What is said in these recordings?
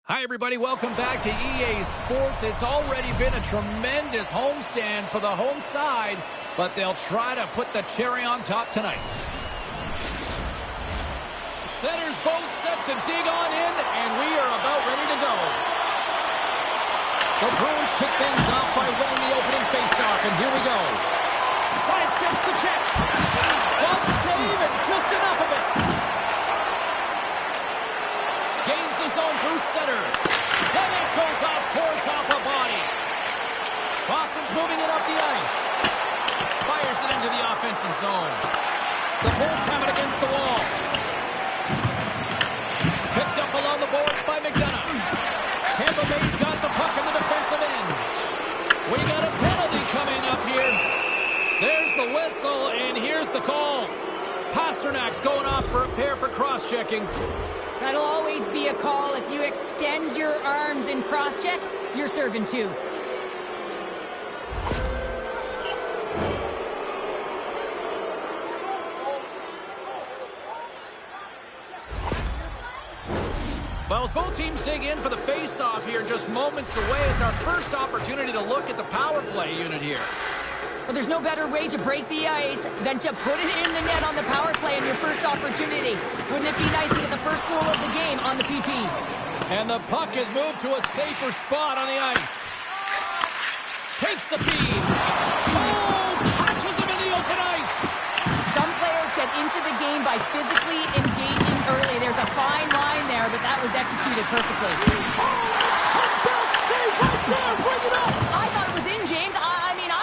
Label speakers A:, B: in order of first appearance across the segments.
A: Hi, everybody. Welcome back to EA Sports. It's already been a tremendous homestand for the home side, but they'll try to put the cherry on top tonight. Centers both set to dig on in, and we are about ready to go. The Bruins kick things off by winning the opening faceoff, and here we go. Sidesteps the check. One save and just enough of it. Gains the zone through center. And it goes off course off a body. Boston's moving it up the ice. Fires it into the offensive zone. The Bulls have it against the wall. Picked up along the boards by McDonough. Tampa Bay's got the puck in the defensive end. We got a penalty coming up here. There's the whistle, and here's the call. Pasternak's going off for a pair for cross-checking.
B: That'll always be a call. If you extend your arms in cross-check, you're serving two.
A: Well, as both teams dig in for the face-off here, just moments away, it's our first opportunity to look at the power play unit here.
B: Well, there's no better way to break the ice than to put it in the net on the power play in your first opportunity. Wouldn't it be nice to get the first goal of the game on the PP?
A: And the puck is moved to a safer spot on the ice. Takes the feed. Oh, catches him in the open ice.
B: Some players get into the game by physically engaging early. There's a fine line there, but that was executed perfectly.
A: Oh, top-bell save right there. Bring it up.
B: I thought it was in, James. I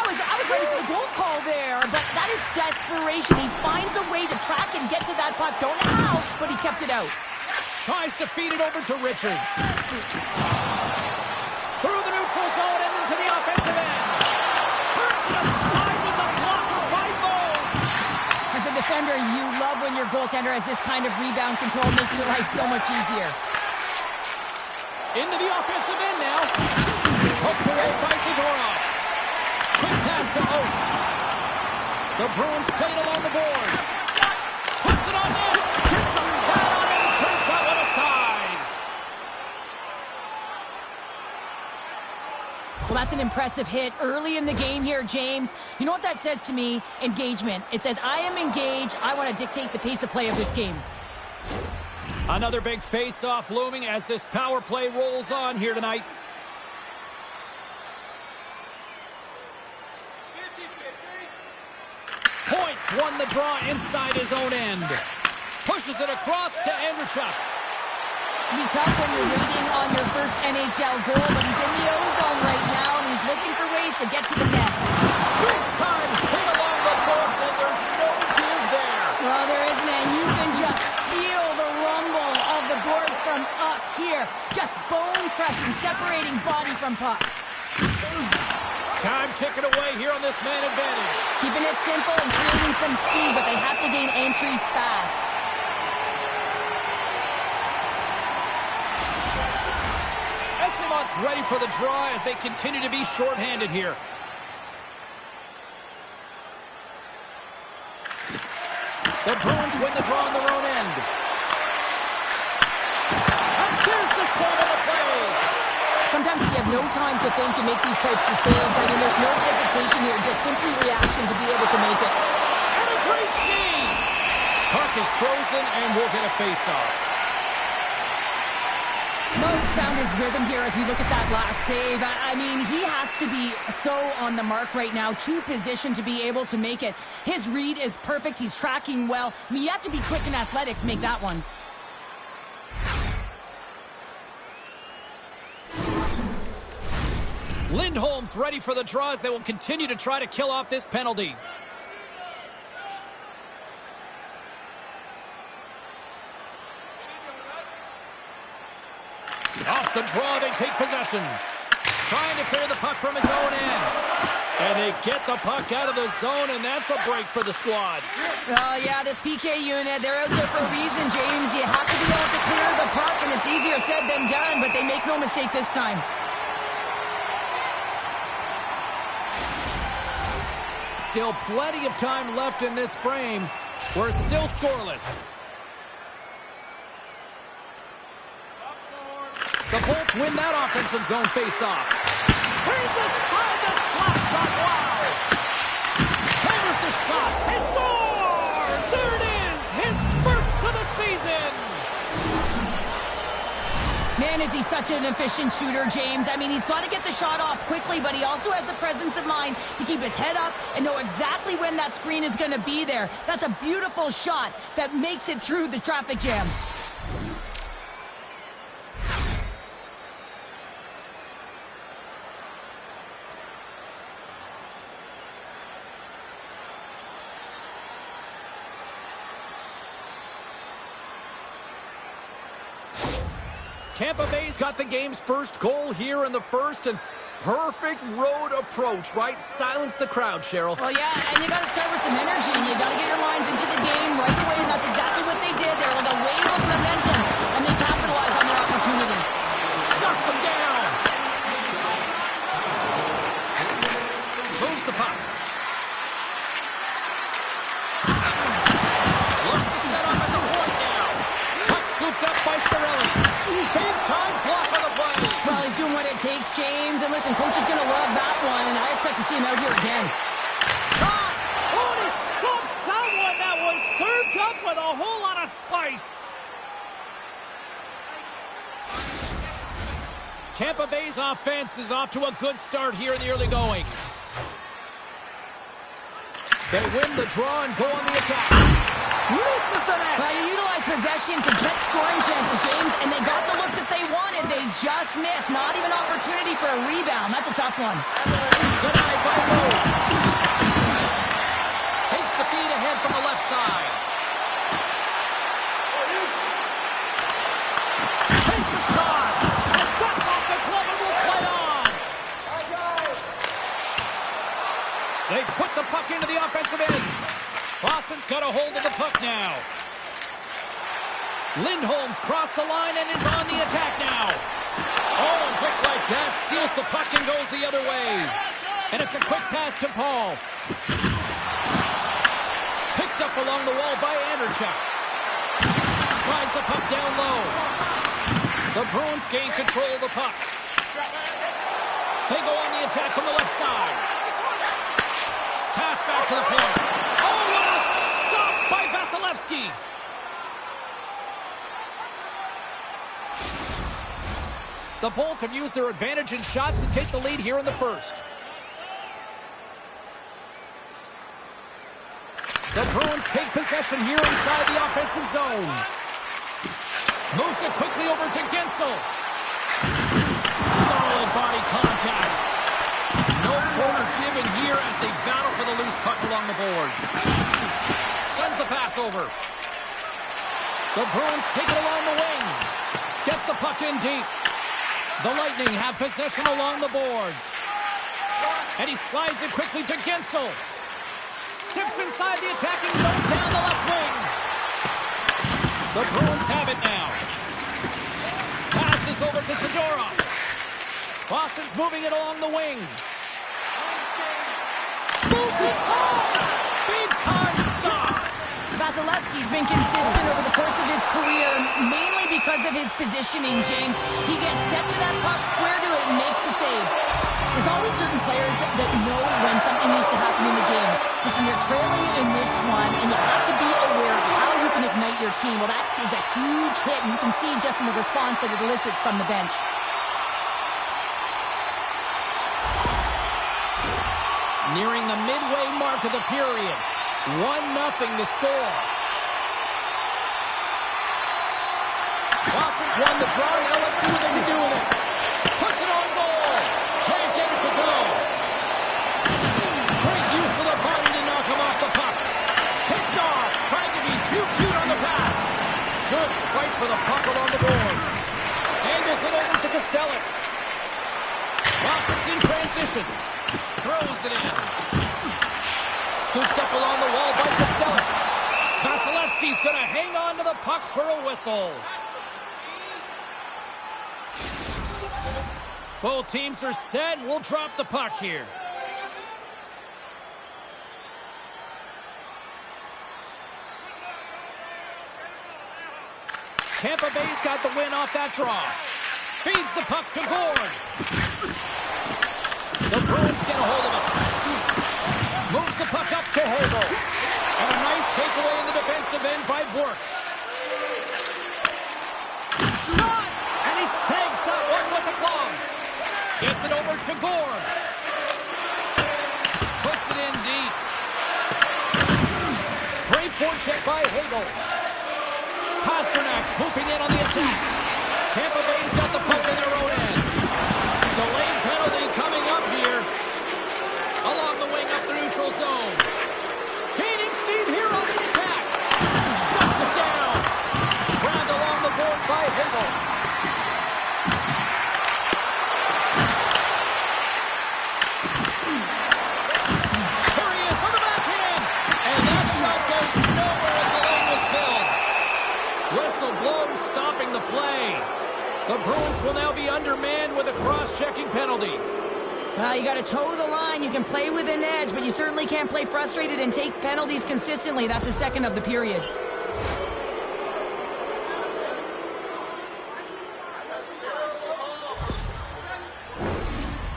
B: was ready for the goal call there, but that is desperation. He finds a way to track and get to that puck. Don't know how, but he kept it out.
A: Tries to feed it over to Richards. Through the neutral zone and into the offensive end. Turns it aside with the blocker by Bo.
B: As a defender, you love when your goaltender has this kind of rebound control. Makes your life so much easier.
A: Into the offensive end now. Hooked away by Zadorov. Quick pass to Oates. The Bruins played along the boards. Puts it on net. Gets a bat on it and turns that one aside.
B: Well, that's an impressive hit early in the game here, James. You know what that says to me? Engagement. It says, I am engaged. I want to dictate the pace of play of this game.
A: Another big face-off looming as this power play rolls on here tonight. Points won the draw inside his own end. Pushes it across to Andrechuk.
B: It'll be tough when you're waiting on your first NHL goal, but he's in the O-zone right now, and he's looking for ways to get to the net.
A: Big time hit along the boards, and there's no give there.
B: Well, there isn't, and you can just feel the rumble of the boards from up here. Just bone-crushing, separating body from puck.
A: Time ticking away here on this man advantage.
B: Keeping it simple and creating some speed, but they have to gain entry fast.
A: Essimont's ready for the draw as they continue to be shorthanded here. The Bruins win the draw on their own end. And there's the save of the play.
B: Sometimes you have no time to think and make these types of saves. I mean, there's no hesitation here, just simply reaction to be able to make it.
A: And a great save! Puck is frozen and we'll get a face-off.
B: Mo's found his rhythm here as we look at that last save. I mean, he has to be so on the mark right now, true position to be able to make it. His read is perfect. He's tracking well. I mean, you have to be quick and athletic to make that one.
A: Lindholm's ready for the draws. They will continue to try to kill off this penalty. Off the draw, they take possession. Trying to clear the puck from his own end. And they get the puck out of the zone, and that's a break for the squad.
B: Oh, yeah, this PK unit, they're out there for a reason, James. You have to be able to clear the puck, and it's easier said than done, but they make no mistake this time.
A: Still plenty of time left in this frame. We're still scoreless. The Bolts win that offensive zone face-off. He's aside the slap shot. Wow. Hammers the shot. He scores! There it is! His first of the season!
B: Man, is he such an efficient shooter, James. I mean, he's got to get the shot off quickly, but he also has the presence of mind to keep his head up and know exactly when that screen is going to be there. That's a beautiful shot that makes it through the traffic jam.
A: Tampa Bay's got the game's first goal here in the first, and perfect road approach, right? Silence the crowd, Cheryl.
B: Well, yeah, and you got to start with some energy, and you got to get your lines into the game right away, and that's exactly what they did. They were like a wave of momentum, and they capitalized on their opportunity.
A: Shuts them down. Moves the puck. Looks to set up at the point now. Puck scooped up by Cirelli. Big time block on the play.
B: Well, he's doing what it takes, James. And listen, coach is going to love that one, and I expect to see him out here again.
A: Shot! Oh, he stops that one. That was served up with a whole lot of spice. Tampa Bay's offense is off to a good start here in the early going. They win the draw and go on the attack. Misses the net.
B: Well, you utilize possession to get scoring chances, James, and they got the look that they wanted. They just missed. Not even opportunity for a rebound. That's a tough one.
A: Denied by Moe. Takes the feed ahead from the left side. Takes a shot. And cuts off the glove and will play on. They put the puck into the offensive end. Boston's got a hold of the puck now. Lindholm's crossed the line and is on the attack now. Oh, and just like that, steals the puck and goes the other way. And it's a quick pass to Paul. Picked up along the wall by Anderchuk. Slides the puck down low. The Bruins gain control of the puck. They go on the attack from the left side. Pass back to the point. Oh, what a stop by Vasilevsky. The Bolts have used their advantage in shots to take the lead here in the first. The Bruins take possession here inside the offensive zone. Moves it quickly over to Gensel. Solid body contact. No corner given here as they battle for the loose puck along the boards. Sends the pass over. The Bruins take it along the wing. Gets the puck in deep. The Lightning have possession along the boards. And he slides it quickly to Gensel. Steps inside the attacking zone down the left wing. The Bruins have it now. Passes over to Zadorov. Boston's moving it along the wing. Moves inside. Big time stop.
B: Vasilevsky's been consistent over the course of his career, mainly because of his positioning, James. He gets set to that puck, square to it, and makes the save. There's always certain players that know when something needs to happen in the game. Listen, you're trailing in this one, and you have to be aware of how you can ignite your team. Well, that is a huge hit, and you can see just in the response that it elicits from the bench.
A: Nearing the midway mark of the period. 1-0 to score. Boston's won the draw. Now let's see what they can do with it. Puts it on goal. Can't get it to go. Great use of the body to knock him off the puck. Picked off. Trying to be too cute on the pass. Good fight for the puck along the boards. Angles it over to Costello. Boston's in transition. Throws it in. Scooped up along the wall by Costello. Vasilevsky's going to hang on to the puck for a whistle. Both teams are set. We'll drop the puck here. Tampa Bay's got the win off that draw. Feeds the puck to Gord. The Bruins get a hold of it. Moves the puck up to Hagel. And a nice takeaway in the defensive end by Bork. Shot! And he snags that one with the glove. Gets it over to Gord. Puts it in deep. Great forecheck by Hagel. Pasternak swooping in on the attack. Tampa Bay's got the puck in their own end. Delayed penalty coming up here. Along the wing up the neutral zone. Gaining steam here on the attack. Shuts it down. Grabbed along the board by Hagel. Here he is on the backhand. And that shot goes nowhere as the lane was filled. Whistle blown, stopping the play. The Bruins will now be undermanned with a cross-checking penalty.
B: Well, you got to toe the line. You can play with an edge, but you certainly can't play frustrated and take penalties consistently. That's the second of the period.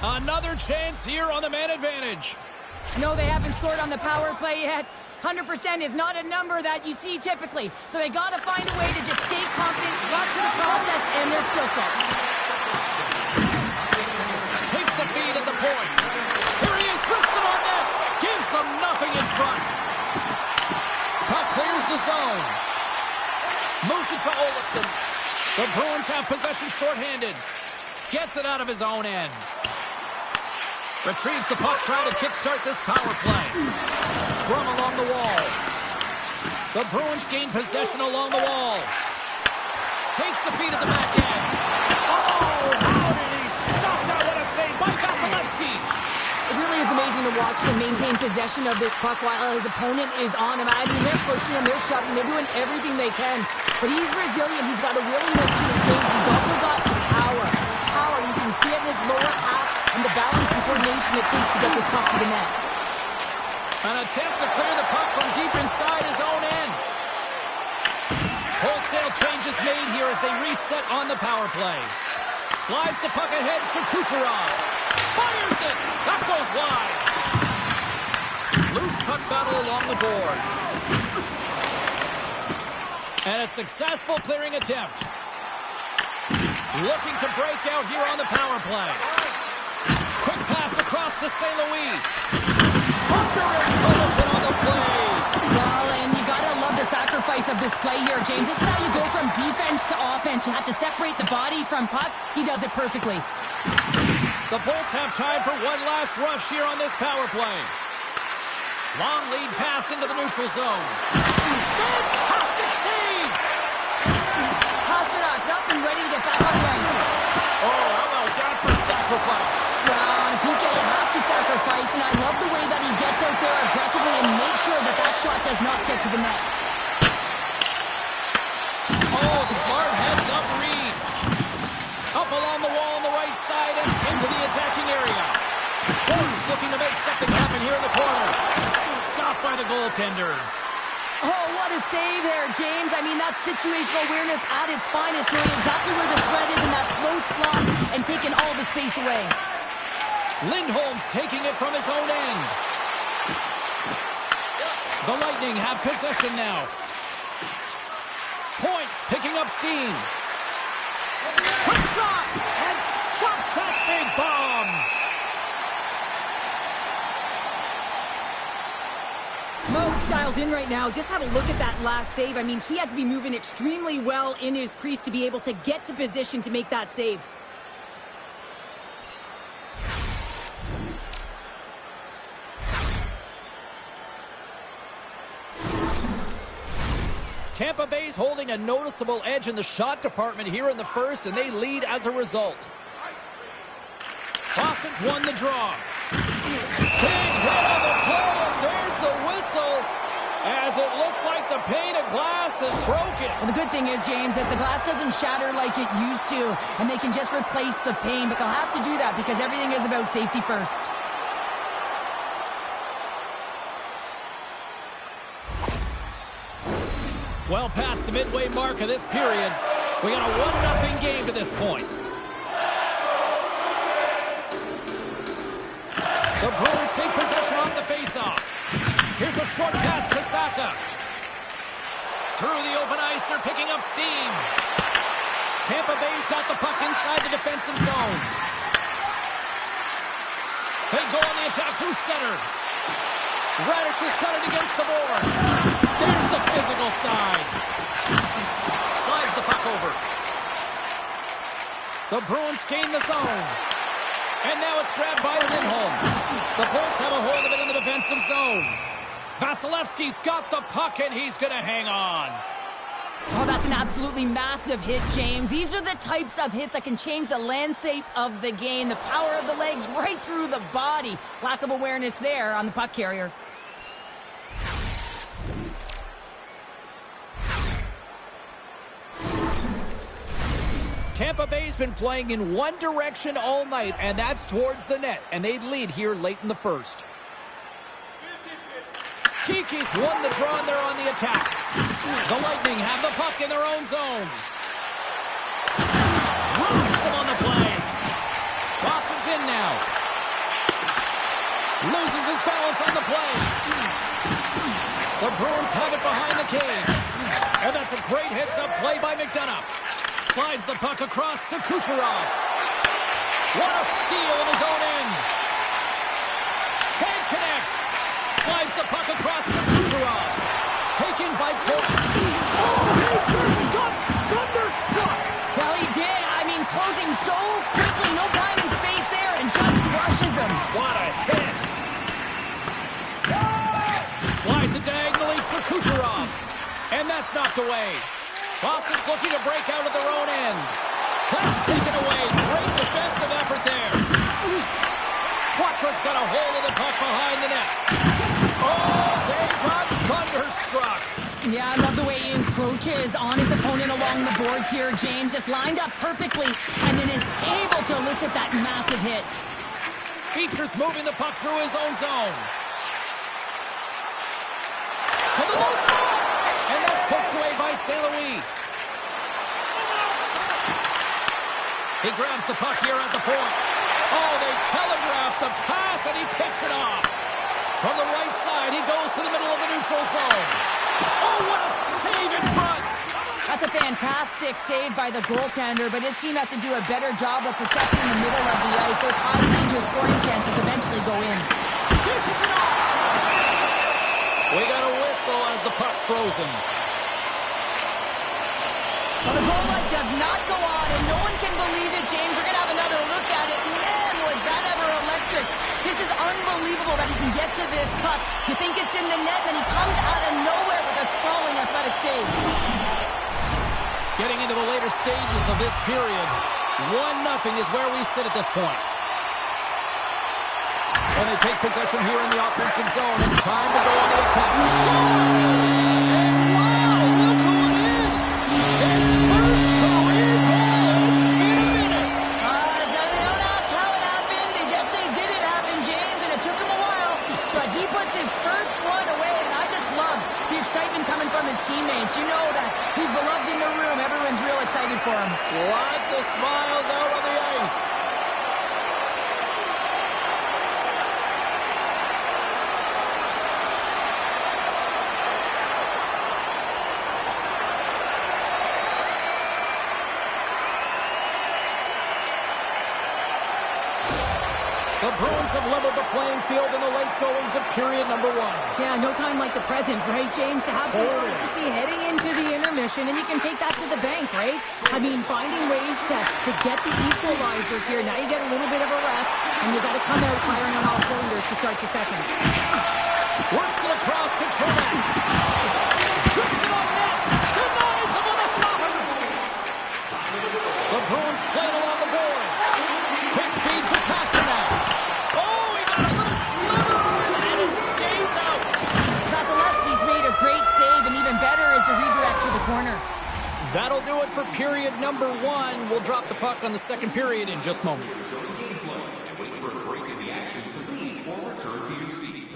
A: Another chance here on the man advantage.
B: No, they haven't scored on the power play yet. 100% is not a number that you see typically. So they got to find a way to just stay confident, trust in the process and their skill sets.
A: Takes the feed at the point. Here he is, wristed on net. Gives them nothing in front. Puck clears the zone. Moves it to Olofsson. The Bruins have possession shorthanded. Gets it out of his own end. Retrieves the puck, trying to kickstart this power play. Scrum along the wall. The Bruins gain possession along the wall. Takes the feed at the back end. Oh, how did he stop that? What a save by Vasilevsky.
B: It really is amazing to watch him maintain possession of this puck while his opponent is on him. I mean, they're pushing him, they're shoving, they're doing everything they can. But he's resilient. He's got a willingness to escape. He's also got power. Power, you can see it in his lower half and the balance and coordination it takes to get this puck to the net.
A: An attempt to clear the puck from deep inside his own end. Wholesale changes made here as they reset on the power play. Slides the puck ahead to Kucherov. Fires it! That goes wide. Loose puck battle along the boards. And a successful clearing attempt. Looking to break out here on the power play. Quick pass across to St. Louis. Thunderous collision on the play.
B: Well, and you gotta love the sacrifice of this play here, James. This is how you go from defense to offense. You have to separate the body from puck. He does it perfectly.
A: The Bolts have time for one last rush here on this power play. Long lead pass into the neutral zone. Fantastic save!
B: Pasternak's up and ready to get back on the ice.
A: Oh, how about that for sacrifice?
B: Well, on PK, you have to sacrifice, and I love the way that he gets out there aggressively and makes sure that that shot does not get to the net.
A: Oh, smart heads-up read. Up along the wall on the right side and into the attacking area. Bones looking to make something happen here in the corner. Stopped by the goaltender.
B: Oh, what a save there, James. I mean, that's situational awareness at its finest, knowing exactly where the threat is in that slow slot and taking all the space away.
A: Lindholm's taking it from his own end. The Lightning have possession now. Points picking up steam. Quick shot! And stops that big bomb!
B: Mo's dialed in right now. Just have a look at that last save. I mean, he had to be moving extremely well in his crease to be able to get to position to make that save.
A: Tampa Bay's holding a noticeable edge in the shot department here in the first, and they lead as a result. Boston's won the draw. Big hit on the play, and there's the whistle as it looks like the pane of glass is broken.
B: Well, the good thing is, James, that the glass doesn't shatter like it used to, and they can just replace the pane, but they'll have to do that because everything is about safety first. Well
A: past the midway mark of this period, we got a 1-0 game to this point. The Bruins take possession on the faceoff. Here's a short pass to Saka. Through the open ice, they're picking up steam. Tampa Bay's got the puck inside the defensive zone. They go on the attack through center. Radish has got it against the boards. There's the physical side. Slides the puck over. The Bruins gain the zone. And now it's grabbed by Lindholm. The Bolts have a hold of it in the defensive zone. Vasilevsky's got the puck, and he's going to hang on.
B: Oh, that's an absolutely massive hit, James. These are the types of hits that can change the landscape of the game. The power of the legs right through the body. Lack of awareness there on the puck carrier.
A: Tampa Bay's been playing in one direction all night, and that's towards the net. And they lead here late in the first. Kiki's won the draw, and they're on the attack. The Lightning have the puck in their own zone. Rocks him on the play. Boston's in now. Loses his balance on the play. The Bruins have it behind the cage. And that's a great heads-up play by McDonough. Slides the puck across to Kucherov. What a steal in his own end. Can't connect. Slides the puck across to Kucherov. Taken by Polk. Oh, he just got thunderstruck.
B: Well, he did. I mean, closing so quickly. No time and space there, and just crushes him.
A: What a hit. Slides it diagonally to Kucherov. And that's knocked away. Boston's looking to break out of their own end. That's taken away. Great defensive effort there. Quatra's got a hold of the puck behind the net. Oh, they got thunderstruck.
B: Yeah, I love the way he encroaches on his opponent along the boards here, James. Just lined up perfectly and then is able to elicit that massive hit.
A: Beecher's moving the puck through his own zone. To the low side. And that's poked away by St. Louis. He grabs the puck here at the point. Oh, they telegraph the pass, and he picks it off. From the right side, he goes to the middle of the neutral zone. Oh, what a save in front.
B: That's a fantastic save by the goaltender, but his team has to do a better job of protecting the middle of the ice. Those high-danger scoring chances eventually go in.
A: Dishes it off. We got a whistle as the puck's frozen.
B: Well, the goal light does not go on, and no one can believe it, James. We're going to have another look at it. Man, was that ever electric. This is unbelievable that he can get to this puck. You think it's in the net, then he comes out of nowhere with a sprawling athletic save.
A: Getting into the later stages of this period, 1-0 is where we sit at this point. And they take possession here in the offensive zone. And time to go on the attack. And wow, look who it is! His first career goal. It's been a minute.
B: They don't ask how it happened. They just say, did it happen, James? And it took him a while. But he puts his first one away, and I just love the excitement coming from his teammates. You know that he's beloved in the room. Everyone's real excited for him.
A: Lots of smiles out on the ice. The Bruins have leveled the playing field in the late goings of period number 1.
B: Yeah, no time like the present, right, James? To have some urgency heading into the intermission, and you can take that to the bank, right? I mean, finding ways to get the equalizer here. Now you get a little bit of a rest, and you got to come out firing on all cylinders to start the second.
A: Works it across to Trebek. Shoots it on net. Denies him on a stopper. The Bruins play it along the boards. Quick feed to Pasternak.
B: Great save, and even better is the redirect to the corner.
A: That'll do it for period number 1. We'll drop the puck on the second period in just moments.
C: Wait for a break in the action to leave or return to your seat.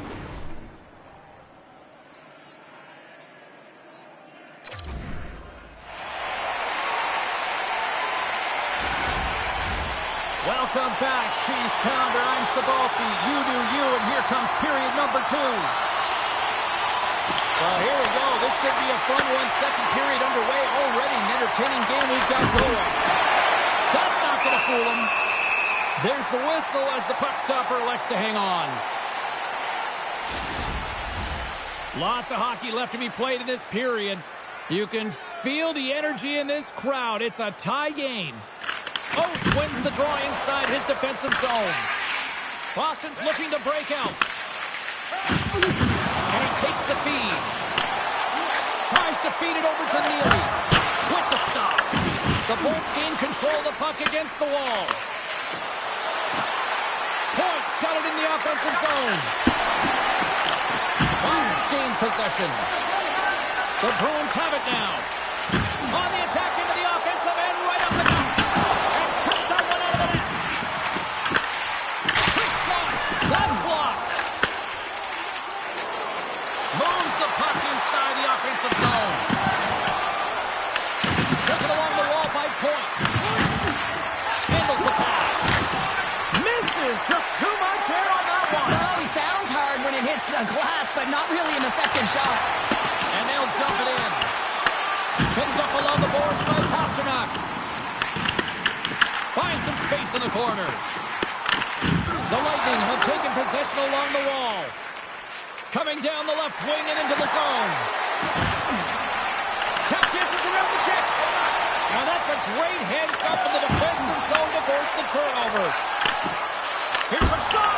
A: come back. She's pounder. I'm Sabalski. You do you, and here comes period number 2. Well, here we go. This should be a fun one. Second period underway already. An entertaining game we've got going. That's not going to fool him. There's the whistle as the puck stopper elects to hang on. Lots of hockey left to be played in this period. You can feel the energy in this crowd. It's a tie game. Oates wins the draw inside his defensive zone. Boston's looking to break out. And he takes the feed. Tries to feed it over to Neely. With the stop. The Bolts gain control of the puck against the wall. Point's got it in the offensive zone. Boston's gained possession. The Bruins have it now. On the attack into the offensive end, right up the net. And took that one out of the net. Quick shot. That's blocked. Moves the puck inside the offensive zone. Took it along the wall by Point. Handles the pass. Misses. Just too much air on that one.
B: Oh, he sounds hard when it hits the glass, but not really an effective shot.
A: And they'll dump it in. Picked up along the boards by Pasternak. Finds some space in the corner. The Lightning have taken possession along the wall. Coming down the left wing and into the zone. Tap dances around the check. Now that's a great heads up in the defensive zone to force the turnover. Here's a shot.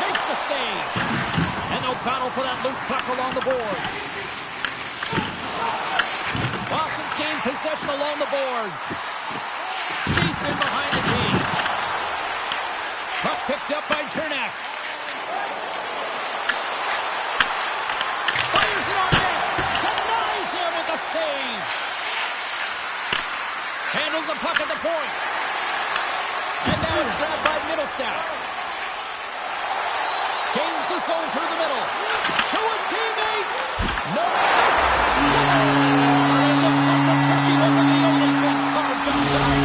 A: Makes the save. And they'll battle for that loose puck along the boards. Boston's gained possession along the boards. Skates in behind the cage. Puck picked up by Cernak. Fires it on net. Denies him with a save. Handles the puck at the point. And now it's grabbed by Middlestat. Gains the zone through the middle. To his teammate. No miss. It looks like the turkey wasn't the only one carved up tonight.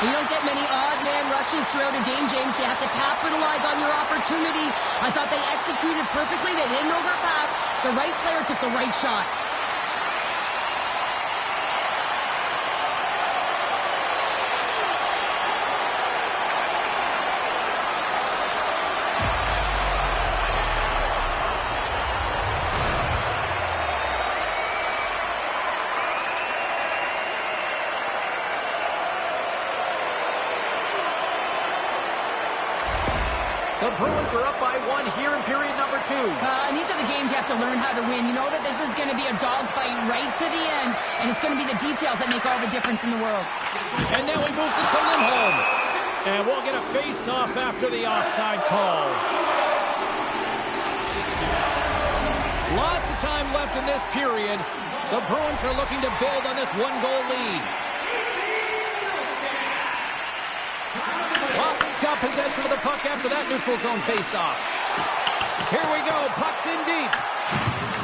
B: You don't get many odd man rushes throughout a game, James. You have to capitalize on your opportunity. I thought they executed perfectly. They didn't overpass. The right player took the right shot.
A: The Bruins are up by 1 here in period number 2.
B: And these are the games you have to learn how to win. You know that this is going to be a dogfight right to the end, and it's going to be the details that make all the difference in the world.
A: And now he moves it to Lindholm. And we'll get a face-off after the offside call. Lots of time left in this period. The Bruins are looking to build on this one-goal lead. Boston's got possession of the puck after that neutral zone face-off. Here we go. Puck's in deep.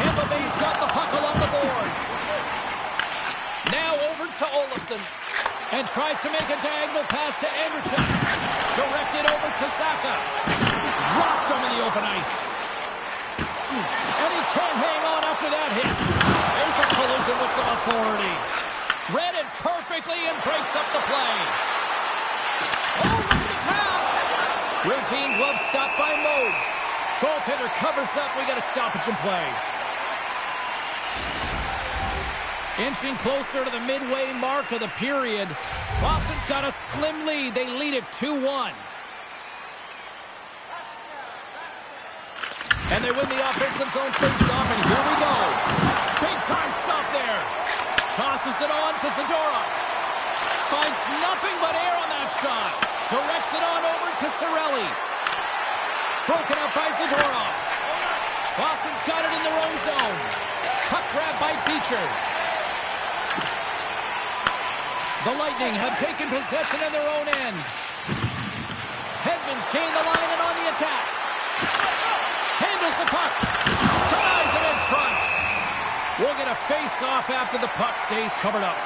A: Tampa Bay's got the puck along the boards. Now over to Olofsson. And tries to make a diagonal pass to Anderson. Directed over to Saka. Dropped him in the open ice. And he can't hang on after that hit. There's a collision with some authority. Read it perfectly and breaks up the play. Oh, look at the pass. Routine glove stopped by Mode. Goaltender covers up. We got a stoppage in play. Inching closer to the midway mark of the period. Boston's got a slim lead. They lead it 2-1. And they win the offensive zone face-off, and here we go. Big time stop there. Tosses it on to Zadorov. Finds nothing but air on that shot. Directs it on over to Cirelli. Broken up by Zadorov. Boston's got it in their own zone. Puck grab by Beecher. The Lightning have taken possession in their own end. Hedman's gained the line and on the attack. Handles the puck. Denies it in front. We'll get a a face-off after the puck stays covered up.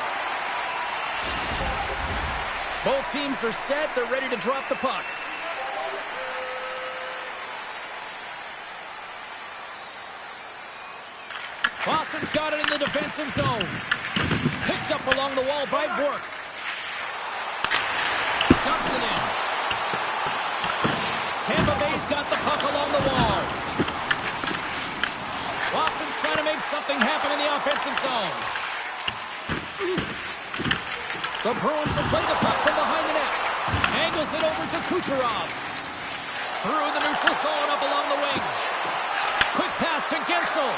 A: Both teams are set. They're ready to drop the puck. Boston's got it in the defensive zone. Picked up along the wall by Bork. Dumps it in. Tampa Bay's got the puck along the wall. Boston's trying to make something happen in the offensive zone. The Bruins will play the puck from behind the net. Angles it over to Kucherov. Through the neutral zone up along the wing. Quick pass to Gensel.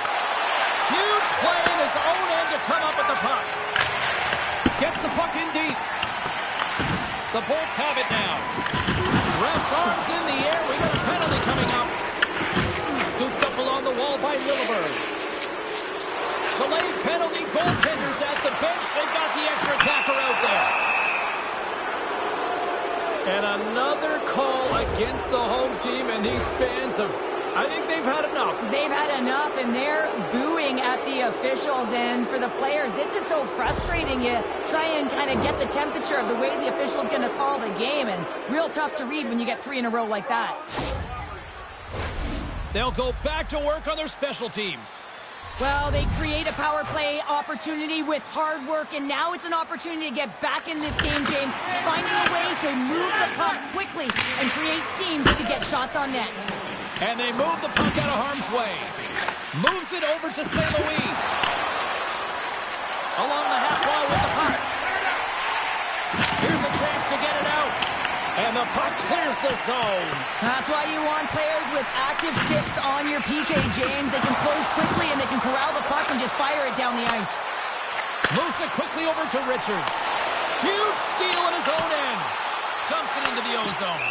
A: Huge play in his own end to come up with the puck. Gets the puck in deep. The Bolts have it now. Ref's arms in the air. We got a penalty coming up. Scooped up along the wall by Lilleberg. Delayed penalty. Goaltenders at the bench. They've got the extra attacker out there. And another call against the home team, and these fans have, I think they've had enough.
B: They've had enough, and they're booing at the officials. And for the players, this is so frustrating. You try and kind of get the temperature of the way the official's going to call the game, and real tough to read when you get 3 in a row like that.
A: They'll go back to work on their special teams.
B: Well, they create a power play opportunity with hard work, and now it's an opportunity to get back in this game, James. Finding a way to move the puck quickly and create seams to get shots on net.
A: And they move the puck out of harm's way. Moves it over to St. Louis. Along the half wall with the puck. Here's a chance to get it out. And the puck clears the zone.
B: That's why you want players with active sticks on your PK, James. They can close quickly and they can corral the puck and just fire it down the ice.
A: Moves it quickly over to Richards. Huge steal in his own end. Dumps it into the O-zone.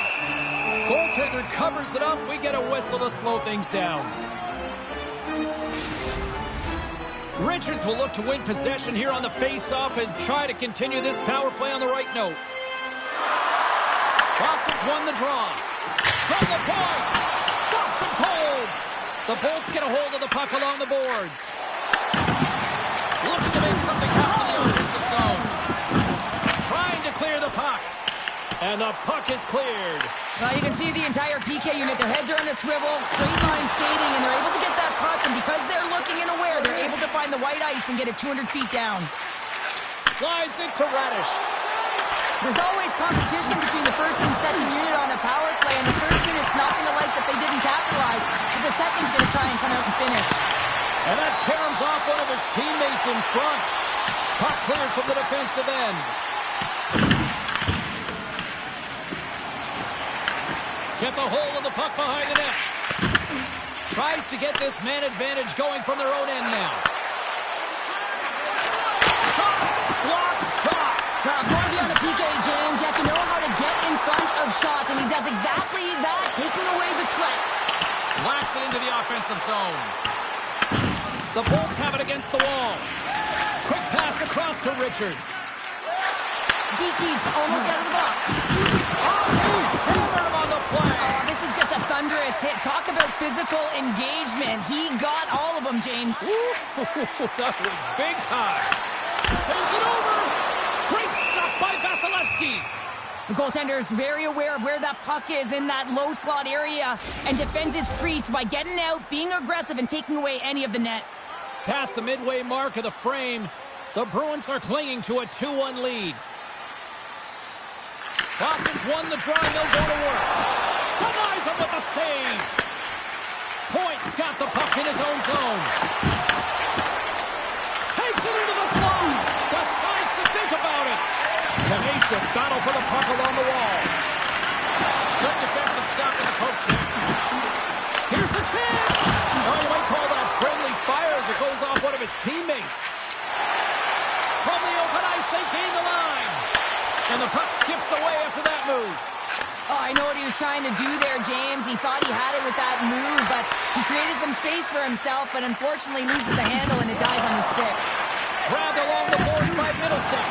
A: Goaltender covers it up. We get a whistle to slow things down. Richards will look to win possession here on the face-off and try to continue this power play on the right note. Boston's won the draw. From the point. Stops him cold. The Bolts get a hold of the puck along the boards. Looking to make something happen in the offensive zone. Trying to clear the puck. And the puck is cleared.
B: Well, you can see the entire PK unit. Their heads are on a swivel, straight line skating, and they're able to get that puck. And because they're looking and aware, they're able to find the white ice and get it 200 feet down.
A: Slides it to Radish.
B: There's always competition between the first and second unit on a power play, and the first unit's not going to like that they didn't capitalize, but the second's going to try and come out and finish.
A: And that caroms off one of his teammates in front. Puck cleared from the defensive end. Gets a hold of the puck behind the net. Tries to get this man advantage going from their own end now. Shot! Blocked shot!
B: Well, going beyond the PK, James, you have to know how to get in front of shots, and he does exactly that, taking away the threat.
A: Whacks it into the offensive zone. The Bolts have it against the wall. Quick pass across to Richards.
B: Geeky's almost out of the box.
A: Hammered him on the play.
B: Oh, this is just a thunderous hit. Talk about physical engagement. He got all of them, James.
A: That was big time. Sends it over. Great stop by Vasilevsky.
B: The goaltender is very aware of where that puck is in that low slot area and defends his crease by getting out, being aggressive, and taking away any of the net.
A: Past the midway mark of the frame, the Bruins are clinging to a 2-1 lead. Boston's won the draw, and they'll go to work. Denies him with a save. Point's got the puck in his own zone. Takes it into the slot. Decides to think about it. Tenacious battle for the puck along the wall. Good defensive stop in the poke check. Here's the chance. Oh, you might call that friendly fire as it goes off one of his teammates. From the open ice, they gain the line. And the puck skips away after that move.
B: Oh, I know what he was trying to do there, James. He thought he had it with that move, but he created some space for himself, but unfortunately loses the handle and it dies on his stick.
A: Grabbed along the boards by Middlestick.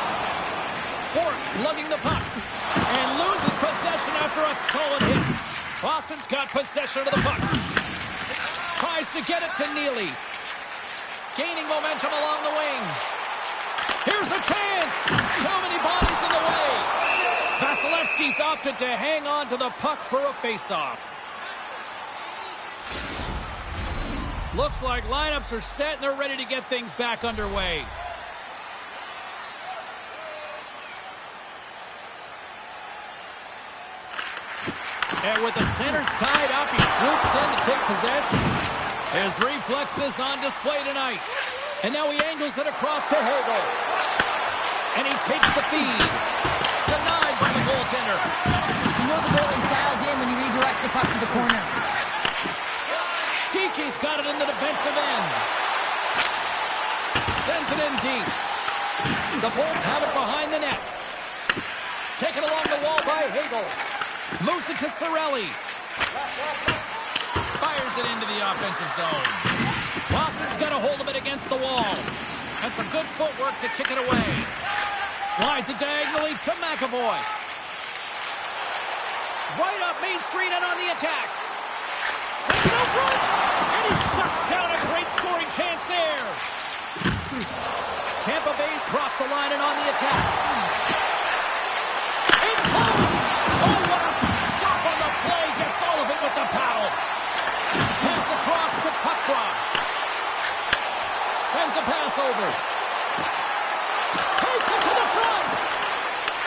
A: Bork's lugging the puck and loses possession after a solid hit. Boston's got possession of the puck. Tries to get it to Neely. Gaining momentum along the wing. Here's a chance. Too many bodies in the way. Vasilevsky's opted to hang on to the puck for a faceoff. Looks like lineups are set and they're ready to get things back underway. And with the centers tied up, he swoops in to take possession. His reflexes on display tonight. And now he angles it across to Hagel. And he takes the feed. Denied by the goaltender.
B: You know the goalie's dialed in when he redirects the puck to the corner.
A: Kiki's got it in the defensive end. Sends it in deep. The Bolts have it behind the net. Taken along the wall by Hagel. Moves it to Cirelli. Fires it into the offensive zone. Boston's got a hold of it against the wall. That's some good footwork to kick it away. Slides it diagonally to McAvoy. Right up Main Street and on the attack. Sends it out front. And he shuts down a great scoring chance there. Tampa Bay's crossed the line and on the attack. In close. Oh, what a stop on the play. Gets all of it with the paddle. Pass across to Puckra. Sends a pass over. Takes it to the front.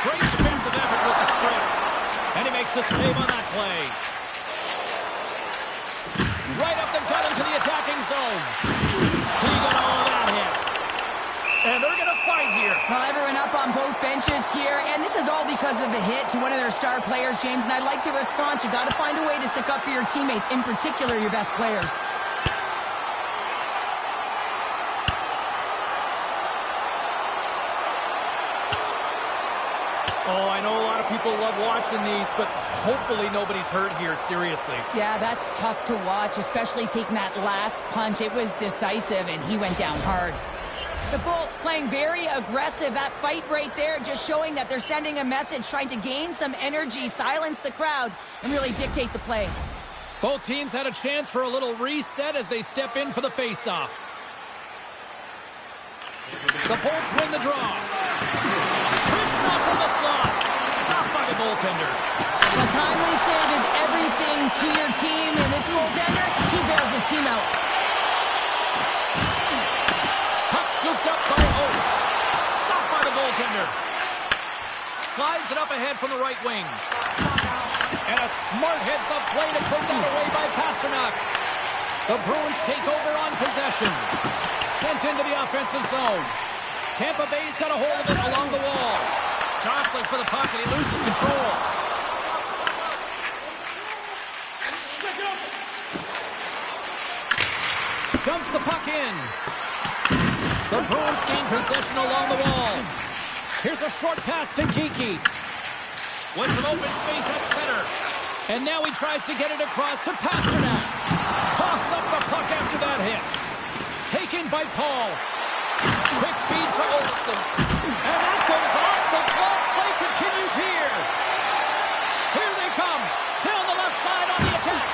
A: Great defensive effort with the strike. And he makes the save on that play. Right up the gut into the attacking zone. He got all of that hit. And they're going to fight here.
B: Well, everyone up on both benches here, and this is all because of the hit to one of their star players, James, and I like the response. You got to find a way to stick up for your teammates, in particular your best players.
A: Oh, I know a lot of people love watching these, but hopefully nobody's hurt here, seriously.
B: Yeah, that's tough to watch, especially taking that last punch. It was decisive, and he went down hard. The Bolts playing very aggressive. That fight right there just showing that they're sending a message, trying to gain some energy, silence the crowd, and really dictate the play.
A: Both teams had a chance for a little reset as they step in for the face-off. The Bolts win the draw. Chris shot from the slot. Stopped by the goaltender.
B: A timely save is everything to your team, and this goaltender, he bails his team out.
A: Puck scooped up by Oates. Stopped by the goaltender. Slides it up ahead from the right wing. And a smart heads-up play to put that away by Pasternak. The Bruins take over on possession. Sent into the offensive zone. Tampa Bay's got a hold of it along the wall. Jostling for the puck, and he loses control. Dumps the puck in. The Bruins gain possession along the wall. Here's a short pass to Kiki. With some open space at center. And now he tries to get it across to Pasternak. Coughs up the puck after that hit. Taken by Paul. Quick feed to Olsen. And that goes off the glove. Play continues here. Here they come. Down the left side on the attack.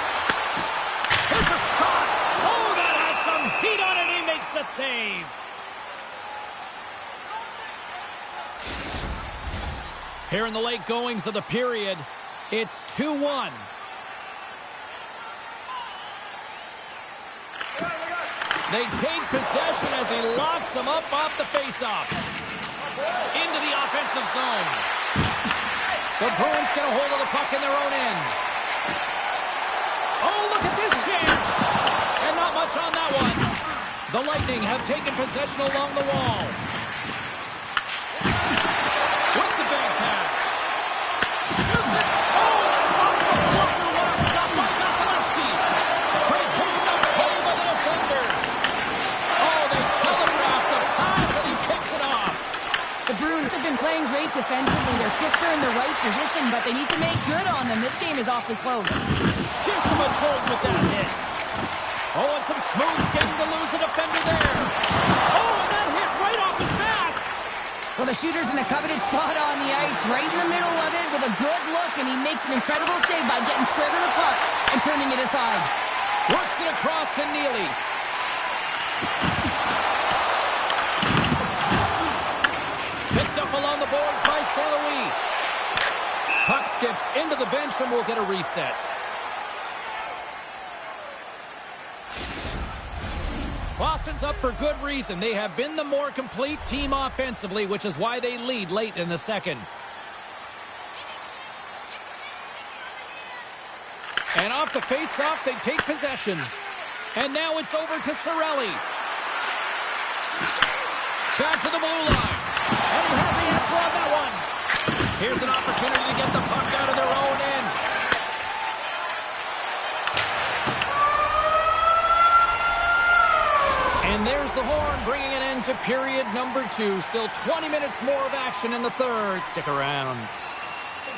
A: Here's a shot. Oh, that has some heat on it. He makes the save. Here in the late goings of the period, it's 2-1. They take possession as he locks them up off the faceoff. Into the offensive zone. The Bruins get a hold of the puck in their own end. Oh, look at this chance. And not much on that one. The Lightning have taken possession along the wall. With the big pass. Shoots it. Oh, that's off the blocker. What a stop by Vasilevsky. Great hits-up play by the defender. Oh, they telegraphed the pass and he kicks it off.
B: The Bruins have been playing great defensively. Their six are in the right position, but they need to make good on them. This game is awfully close.
A: Gives him a jolt with that hit. Oh, and some smooth skating to lose the defender there. Oh, and that hit right off his mask.
B: Well, the shooter's in a coveted spot on the ice, right in the middle of it with a good look, and he makes an incredible save by getting square to the puck and turning it aside.
A: Works it across to Neely. skips into the bench and we'll get a reset. Boston's up for good reason. They have been the more complete team offensively, which is why they lead late in the second. And off the face-off, they take possession. And now it's over to Cirelli. Back to the blue line. And he had the answer on that one. Here's an opportunity to get the puck out of their own end. And there's the horn, bringing an end to period number 2. Still 20 minutes more of action in the third. Stick around.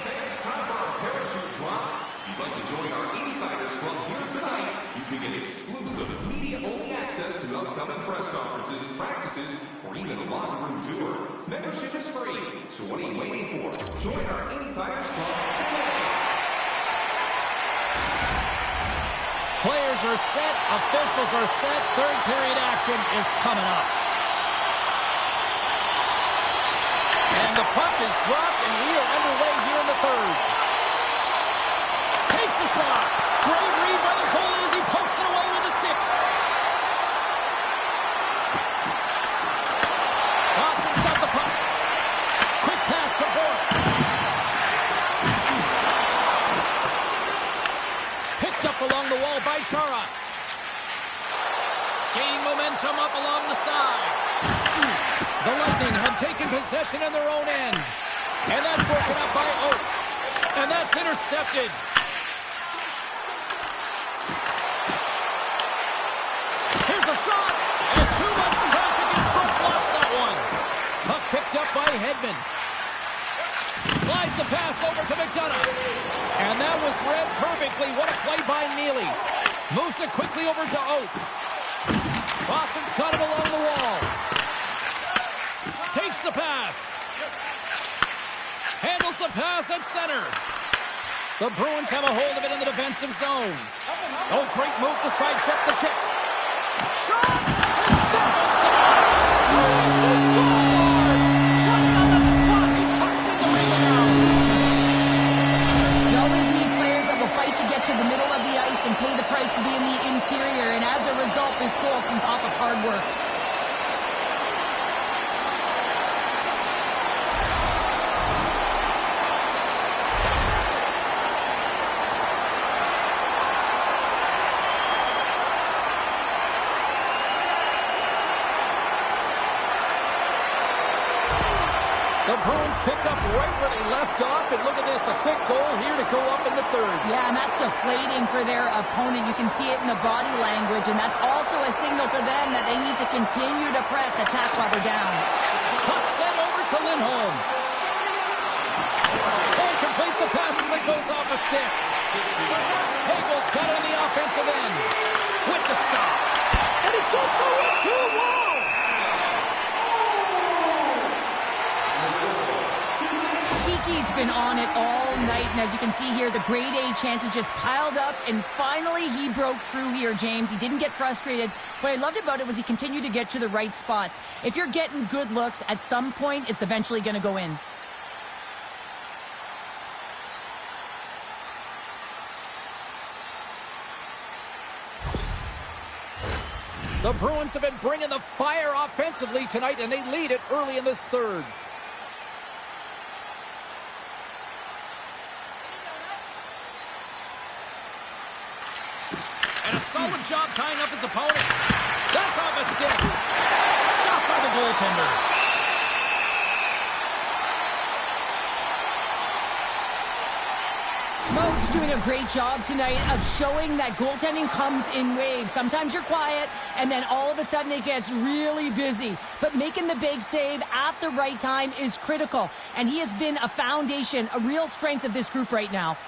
C: It's time for our parachute drop. If you'd like to join our Insiders Club here tonight, you can get exclusive media-only access to upcoming press conferences, practices, or even a locker room tour. Membership is free, so what are you waiting for? Join our Insiders Club today.
A: Players are set, officials are set, third period action is coming up. And the puck is dropped, and we are underway here in the third. Takes a shot. Great read by the goalie as he pokes it away with a stick. Boston's got the puck. Quick pass to Bourque. Picked up along the wall by Chara. Gaining momentum up along the side. The Lightning have taken possession in their own end. And that's broken up by Oates. And that's intercepted. Here's a shot. And too much traffic in front blocks that one. Puck picked up by Hedman. Slides the pass over to McDonough. And that was read perfectly. What a play by Neely. Moves it quickly over to Oates. Boston's got him along the wall. Takes the pass. Handles the pass at center. The Bruins have a hold of it in the defensive zone. Oh, great move to sidestep the check. Shot! That one's gone! Bruins to score! Shot on the spot. He tucks in the rebound.
B: You always need players that will fight to get to the middle of the ice and pay the price to be in the interior. And as a result, this goal comes off of hard work.
A: The Bruins picked up right where they left off, and look at this, a quick goal here to go up in the third.
B: Yeah, and that's deflating for their opponent. You can see it in the body language, and that's also a signal to them that they need to continue to press attack while they're down.
A: Puck sent over to Lindholm. Can't complete the pass as it goes off a stick. Hagel's got it on the offensive end with the stop. And he goes for it too. Whoa!
B: He's been on it all night, and as you can see here, the grade A chances just piled up, and finally he broke through here, James. He didn't get frustrated. What I loved about it was he continued to get to the right spots. If you're getting good looks, at some point, it's eventually going to go in.
A: The Bruins have been bringing the fire offensively tonight, and they lead it early in this third. And a solid job tying up his opponent. That's off a stick. Stopped by the goaltender.
B: Mo's doing a great job tonight of showing that goaltending comes in waves. Sometimes you're quiet, and then all of a sudden it gets really busy. But making the big save at the right time is critical. And he has been a foundation, a real strength of this group right now.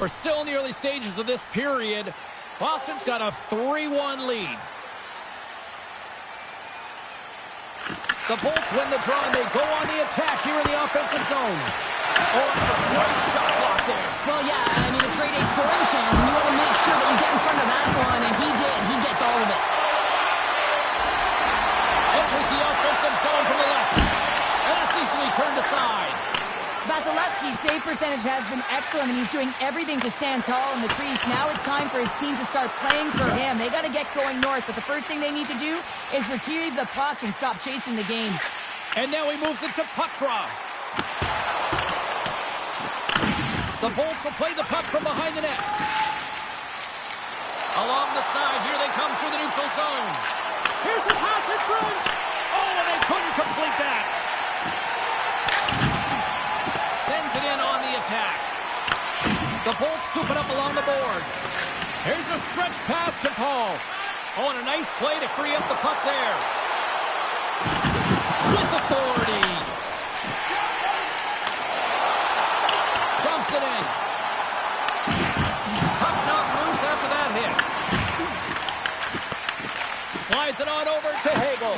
A: We're still in the early stages of this period. Boston's got a 3-1 lead. The Bolts win the draw, and they go on the attack here in the offensive zone. Oh, it's a great shot block there.
B: Well, yeah, I mean, it's grade A scoring chance, and you want to make sure that you get in front of that one, and he did. He gets all of it. doing everything to stand tall in the crease. Now it's time for his team to start playing for him. They got to get going north, but the first thing they need to do is retrieve the puck and stop chasing the game.
A: And now he moves it to puck draw. The Bolts will play the puck from behind the net. Along the side, here they come through the neutral zone. Here's the pass in front. Oh, and they couldn't complete that. Sends it in on the attack. The Bolts scoop it up along the boards. Here's a stretch pass to Paul. Oh, and a nice play to free up the puck there. With authority. Dumps it in. Puck knocked loose after that hit. Slides it on over to Hagel.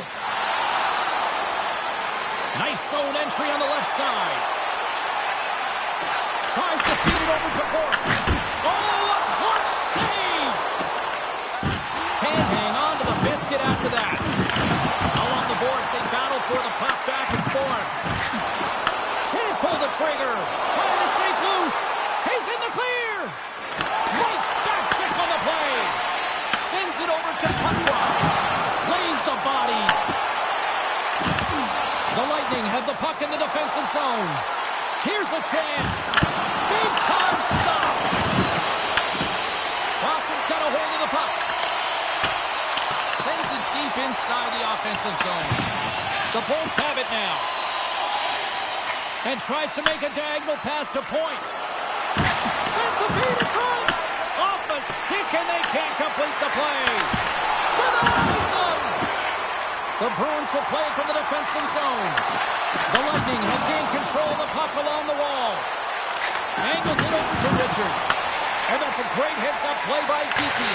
A: Nice zone entry on the left side. Tries to feed it over to Bork. Oh, a clutch save! Can't hang on to the biscuit after that. Along the boards, they battle for the puck back and forth. Can't pull the trigger. Trying to shake loose. He's in the clear. Right back check on the play. Sends it over to Putra. Lays the body. The Lightning have the puck in the defensive zone. Here's a chance. Big time stop. Boston's got a hold of the puck. Sends it deep inside the offensive zone. The Bolts have it now. And tries to make a diagonal pass to point. Sends the feed in front. Off a stick and they can't complete the play. Denies them. The Bruins will play it from the defensive zone. The Lightning have gained control of the puck along the wall. Angles it over to Richards. And that's a great heads-up play by Kiki.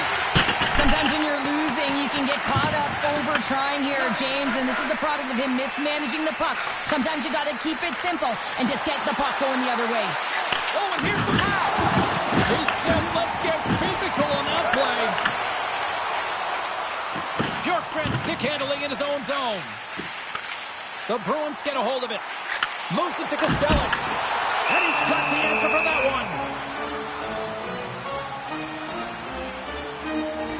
B: Sometimes when you're losing, you can get caught up over trying here, James, and this is a product of him mismanaging the puck. Sometimes you got to keep it simple and just get the puck going the other way.
A: Oh, and here's the pass. He says, let's get physical on that play. Bjorkstrand stick handling in his own zone. The Bruins get a hold of it. Moves it to Kostelic. And he's got the answer for that one.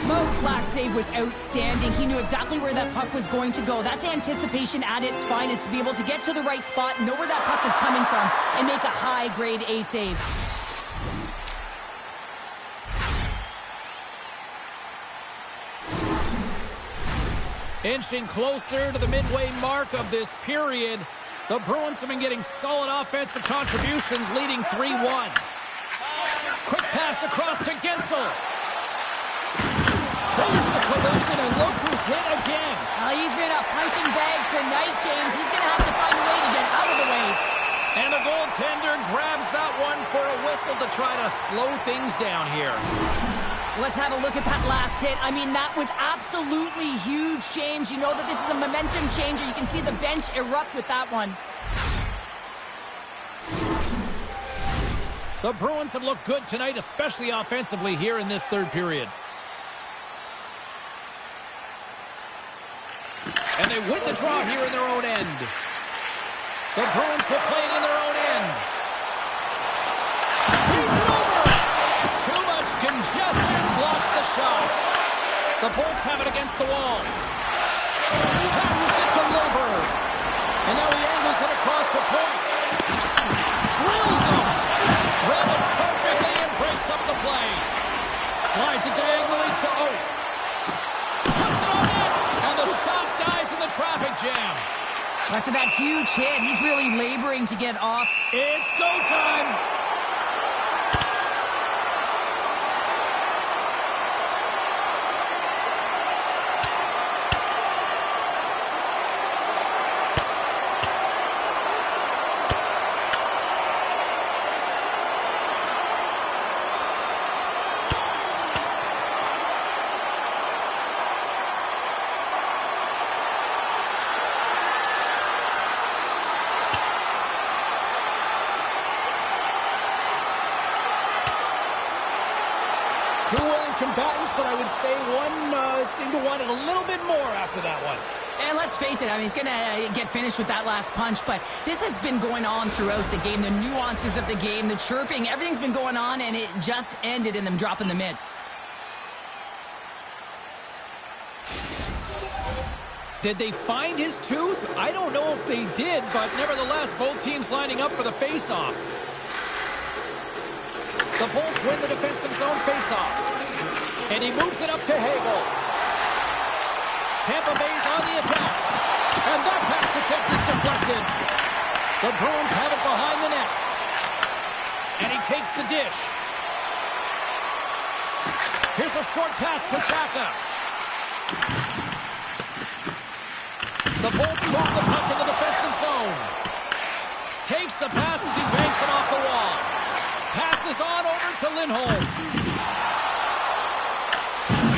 B: Mo's last save was outstanding. He knew exactly where that puck was going to go. That's anticipation at its finest, to be able to get to the right spot, know where that puck is coming from, and make a high-grade A save.
A: Inching closer to the midway mark of this period, the Bruins have been getting solid offensive contributions, leading 3-1. Quick pass across to Gensel. There's the collision, and look who's hit again.
B: He's been a punching bag tonight, James. He's going to have to find a way to get out of the way.
A: And the goaltender grabs that one for a whistle to try to slow things down here.
B: Let's have a look at that last hit. I mean, that was absolutely huge, James. You know that this is a momentum changer. You can see the bench erupt with that one.
A: The Bruins have looked good tonight, especially offensively here in this third period. And they win the draw here in their own end. The Bruins will play it in their own end. Beats it over. Too much congestion blocks the shot. The Bolts have it against the wall. Passes it to Lilberg. And now he angles it across to point. Drills him. Read it perfectly and breaks up the play. Slides it diagonally to Oates. Puts it on in. And the shot dies in the traffic jam.
B: After that huge hit, he's really laboring to get off.
A: It's go time. Two willing combatants, but I would say one seemed to want it a little bit more after that one.
B: And let's face it, I mean, he's going to get finished with that last punch, but this has been going on throughout the game. The nuances of the game, the chirping, everything's been going on, and it just ended in them dropping the mitts.
A: Did they find his tooth? I don't know if they did, but nevertheless, both teams lining up for the face-off. The Bolts win the defensive zone face-off. And he moves it up to Hagel. Tampa Bay's on the attack. And that pass attempt is deflected. The Bruins have it behind the net. And he takes the dish. Here's a short pass to Saka. The Bolts move the puck in the defensive zone. Takes the pass as he banks it off the wall. Passes on over to Lindholm.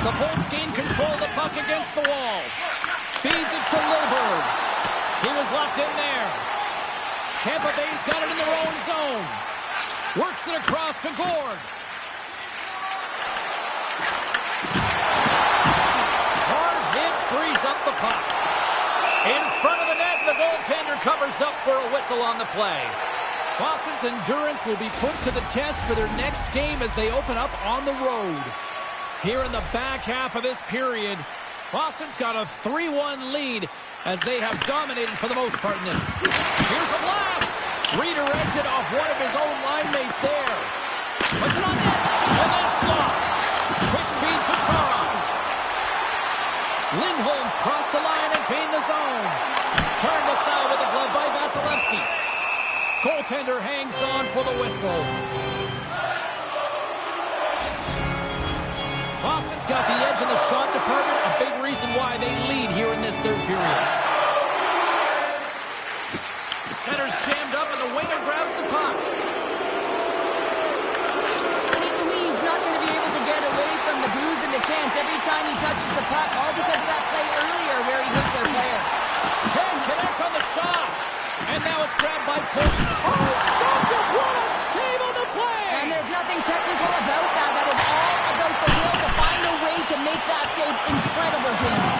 A: The Bolts gain control of the puck against the wall. Feeds it to Lilburn. He was locked in there. Tampa Bay's got it in their own zone. Works it across to Gord. Hard hit frees up the puck. In front of the net, the goaltender covers up for a whistle on the play. Boston's endurance will be put to the test for their next game as they open up on the road. Here in the back half of this period, Boston's got a 3-1 lead as they have dominated for the most part in this. Here's a blast! Redirected off one of his own line mates there. Puts it on net, and that's blocked. Quick feed to Chara. Lindholm's crossed the line and gained the zone. Turned aside with the glove by Vasilevsky. Goaltender hangs on for the whistle. Boston's got the edge in the shot department, a big reason why they lead here in this third period. Center's jammed up and the winger grabs the puck.
B: St. Louis not going to be able to get away from the booze and the chance every time he touches the puck, all because of that play earlier where he hit their player.
A: Can't connect on the shot. And now it's grabbed by Point. Oh, stopped it! What a save on the play!
B: And there's nothing technical about that. That is all about the will to find a way to make that save incredible, James.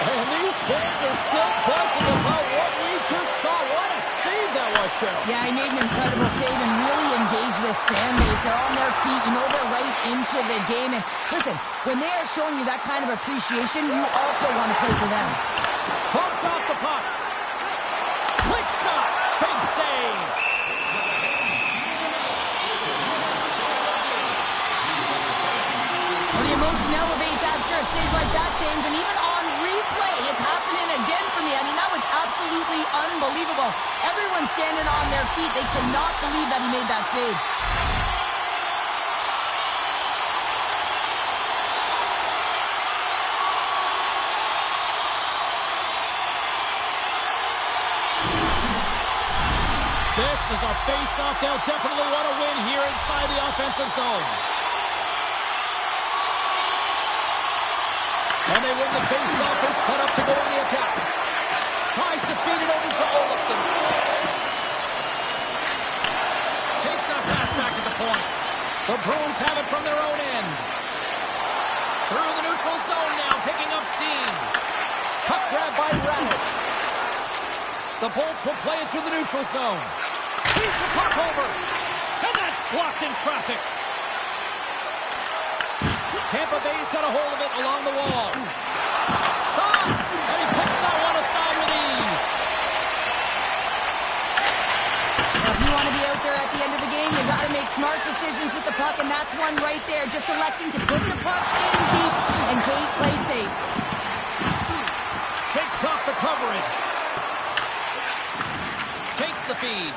A: And these fans are still buzzing about what we just saw. What a save that was, Cheryl.
B: Yeah, he made an incredible save and really engaged this fan base. They're on their feet. You know they're right into the game. And listen, when they are showing you that kind of appreciation, you also want to play for them.
A: Bumped off the puck. Quick shot. Big save.
B: Well, the emotion elevates after a save like that, James. And even on replay, it's happening again for me. I mean, that was absolutely unbelievable. Everyone's standing on their feet. They cannot believe that he made that save.
A: This is a face-off. They'll definitely want to win here inside the offensive zone. And they win the face-off and set up to go in the attack. Tries to feed it over to Olsen. Takes that pass back at the point. The Bruins have it from their own end. Through the neutral zone now, picking up steam. Puck grab by Radish. The Bolts will play it through the neutral zone. Feeds the puck over. And that's blocked in traffic. Tampa Bay's got a hold of it along the wall. Shot! And he picks that one aside with ease.
B: Now, if you want to be out there at the end of the game, you got to make smart decisions with the puck, and that's one right there. Just electing to put the puck in deep and play safe.
A: Shakes off the coverage. Takes the feed.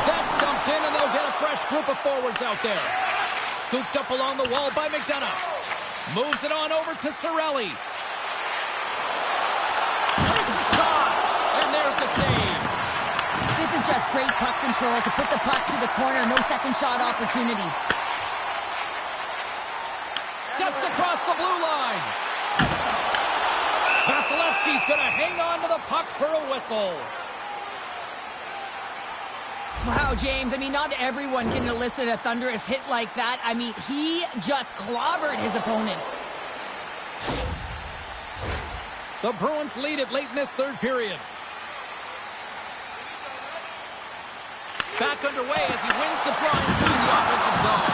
A: That's dumped in, and they'll get a fresh group of forwards out there. Scooped up along the wall by McDonough. Moves it on over to Cirelli. Takes a shot, and there's the save.
B: This is just great puck control to put the puck to the corner. No second shot opportunity.
A: Steps across the blue line. Vasilevsky's going to hang on to the puck for a whistle.
B: Wow, James, I mean, not everyone can elicit a thunderous hit like that. I mean, he just clobbered his opponent.
A: The Bruins lead it late in this third period. Back underway as he wins the draw inside the offensive zone.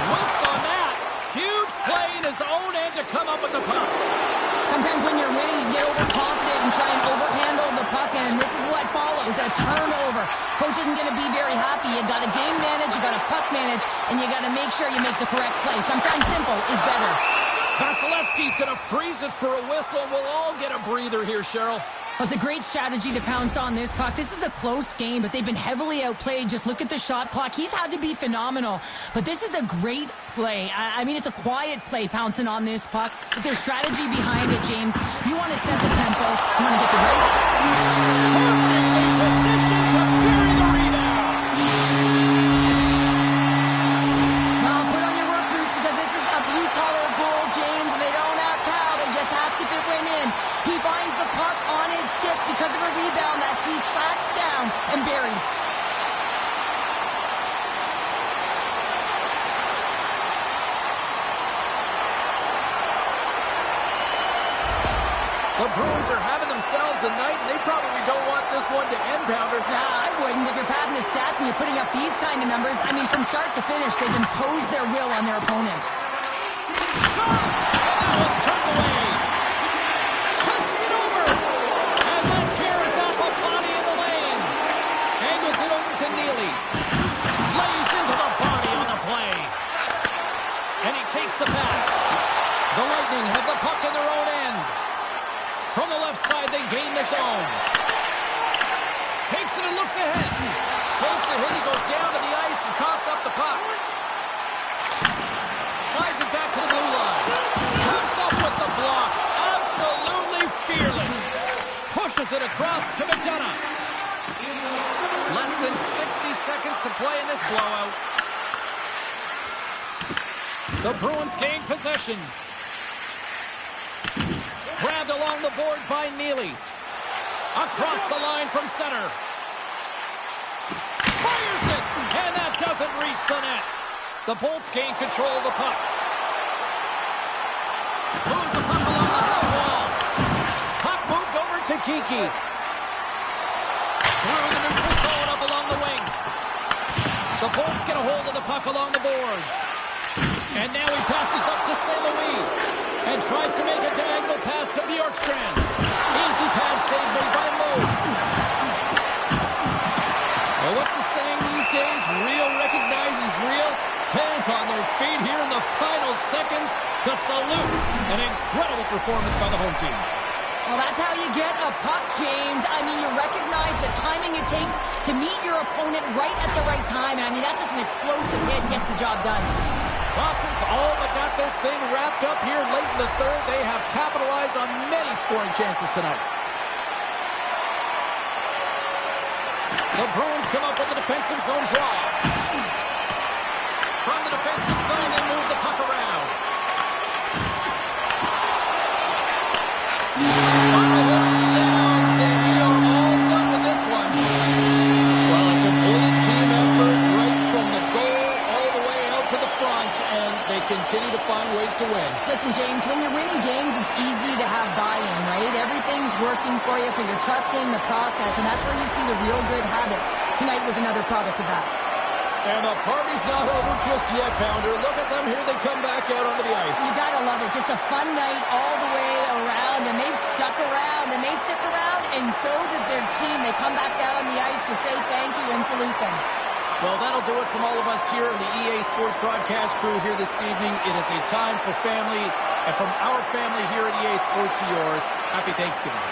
A: Whiffs on that. Huge play in his own end to come up with the puck.
B: Sometimes when you're winning, you get overconfident and try and overhandle the puck, and this is what follows, a turnover. Coach isn't going to be very happy. You got to game manage, you got to puck manage, and you got to make sure you make the correct play. Sometimes simple is better.
A: Vasilevsky's going to freeze it for a whistle, and we'll all get a breather here, Cheryl.
B: Well, it's a great strategy to pounce on this puck. This is a close game, but they've been heavily outplayed. Just look at the shot clock. He's had to be phenomenal. But this is a great play. I mean, it's a quiet play pouncing on this puck. But there's strategy behind it, James. You want to set the tempo. You want to get the right...
A: Perfectly positioned to bury the rebound.
B: Well, put on your work boots because this is a blue-collar goal, James, and they don't ask how. They just ask if it went in. He finds the puck on his stick because of a rebound that he tracks down and buries.
A: The Bruins are having themselves a night, and they probably don't want this one to end, Pounder.
B: Nah, I wouldn't. If you're padding the stats and you're putting up these kind of numbers, I mean, from start to finish, they've imposed their will on their opponent.
A: Shot! And that one's turned away. Pushes it over. And that tears off a body in the lane. Angles it over to Neely. Lays into the body on the play. And he takes the pass. The Lightning have the puck in their own end. From the left side, they gain the zone. Takes it and looks ahead. Takes a hit. He goes down to the ice and coughs up the puck. Slides it back to the blue line. Comes up with the block. Absolutely fearless. Pushes it across to McDonough. Less than 60 seconds to play in this blowout. The Bruins gain possession. Grabbed along the boards by Neely. Across the line from center. Fires it! And that doesn't reach the net. The Bolts gain control of the puck. Moves the puck along the half wall. Puck moved over to Kiki. Through the neutral zone up along the wing. The Bolts get a hold of the puck along the boards. And now he passes up to St. Louis. And tries to make a diagonal pass to Bjorkstrand. Easy pass save made by Moe. Well, what's the saying these days? Real recognizes real. Fans on their feet here in the final seconds to salute an incredible performance by the home team.
B: Well, that's how you get a puck, James. I mean, you recognize the timing it takes to meet your opponent right at the right time. I mean, that's just an explosive hit. Gets the job done.
A: Boston's all but got this thing wrapped up here late in the third. They have capitalized on many scoring chances tonight. The Bruins come up with a defensive zone draw. From the defensive zone, they move the puck around. Fireworks sounds, and we are all done with this one. Well, a complete team effort right from the goal all the way out to the front, and they continue to find ways to win.
B: Listen, James, when you're winning games, it's easy to have buy-in, right? Everything's working for you, so you're trusting the process, and that's where you see the real good habits. Tonight was another product of that.
A: And the party's not over just yet, Pounder. Look at them here. They come back out onto the ice.
B: You gotta love it. Just a fun night all the way around, and they've stuck around, and they stick around, and so does their team. They come back out on the ice to say thank you and salute them.
A: Well, that'll do it from all of us here in the EA Sports broadcast crew here this evening. It is a time for family, and from our family here at EA Sports to yours, happy Thanksgiving.